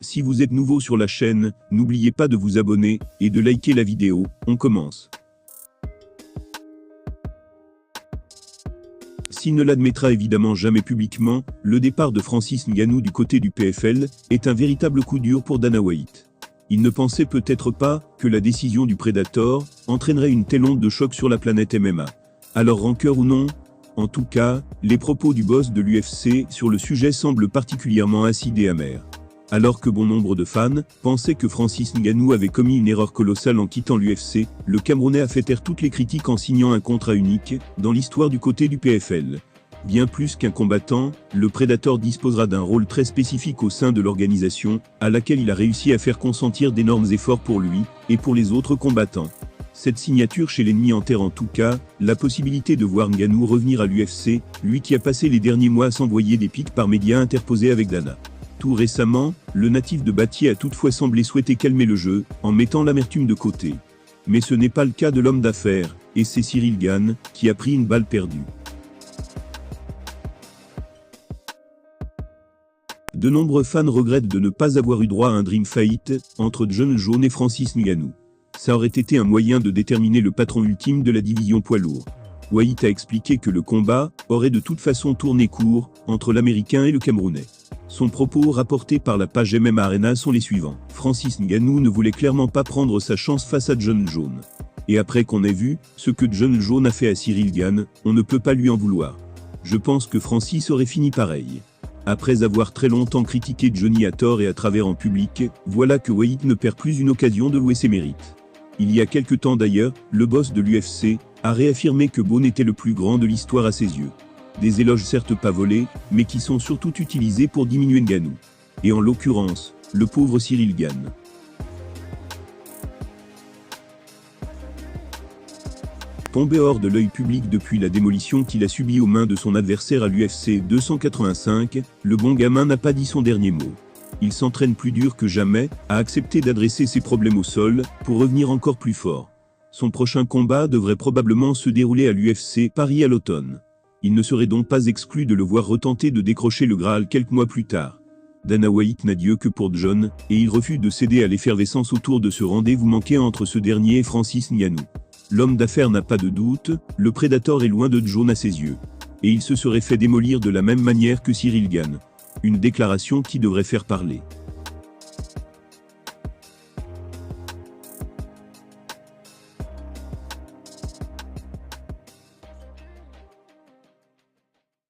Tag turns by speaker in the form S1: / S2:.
S1: Si vous êtes nouveau sur la chaîne, n'oubliez pas de vous abonner et de liker la vidéo. On commence. S'il ne l'admettra évidemment jamais publiquement, le départ de Francis Ngannou du côté du PFL est un véritable coup dur pour Dana White. Il ne pensait peut-être pas que la décision du Predator entraînerait une telle onde de choc sur la planète MMA. Alors rancœur ou non? En tout cas, les propos du boss de l'UFC sur le sujet semblent particulièrement acides et amers. Alors que bon nombre de fans pensaient que Francis Ngannou avait commis une erreur colossale en quittant l'UFC, le Camerounais a fait taire toutes les critiques en signant un contrat unique dans l'histoire du côté du PFL. Bien plus qu'un combattant, le Predator disposera d'un rôle très spécifique au sein de l'organisation, à laquelle il a réussi à faire consentir d'énormes efforts pour lui et pour les autres combattants. Cette signature chez l'ennemi enterre en tout cas la possibilité de voir Ngannou revenir à l'UFC, lui qui a passé les derniers mois à s'envoyer des pics par médias interposés avec Dana. Tout récemment, le natif de Batié a toutefois semblé souhaiter calmer le jeu, en mettant l'amertume de côté. Mais ce n'est pas le cas de l'homme d'affaires, et c'est Ciryl Gane qui a pris une balle perdue. De nombreux fans regrettent de ne pas avoir eu droit à un dream fight entre Jon Jones et Francis Ngannou. Ça aurait été un moyen de déterminer le patron ultime de la division poids lourd. White a expliqué que le combat aurait de toute façon tourné court entre l'Américain et le Camerounais. Son propos rapporté par la page MMA Arena sont les suivants. Francis Ngannou ne voulait clairement pas prendre sa chance face à Jon Jones. Et après qu'on ait vu ce que Jon Jones a fait à Ciryl Gane, on ne peut pas lui en vouloir. Je pense que Francis aurait fini pareil. Après avoir très longtemps critiqué Johnny à tort et à travers en public, voilà que White ne perd plus une occasion de louer ses mérites. Il y a quelque temps d'ailleurs, le boss de l'UFC a réaffirmé que Bourne était le plus grand de l'histoire à ses yeux. Des éloges certes pas volés, mais qui sont surtout utilisés pour diminuer Ngannou. Et en l'occurrence, le pauvre Ciryl Gane. Tombé hors de l'œil public depuis la démolition qu'il a subie aux mains de son adversaire à l'UFC 285, le bon gamin n'a pas dit son dernier mot. Il s'entraîne plus dur que jamais, a accepté d'adresser ses problèmes au sol, pour revenir encore plus fort. Son prochain combat devrait probablement se dérouler à l'UFC Paris à l'automne. Il ne serait donc pas exclu de le voir retenter de décrocher le Graal quelques mois plus tard. Dana White n'a Dieu que pour Jon, et il refuse de céder à l'effervescence autour de ce rendez-vous manqué entre ce dernier et Francis Ngannou. L'homme d'affaires n'a pas de doute, le Predator est loin de Jon à ses yeux. Et il se serait fait démolir de la même manière que Ciryl Gane. Une déclaration qui devrait faire parler.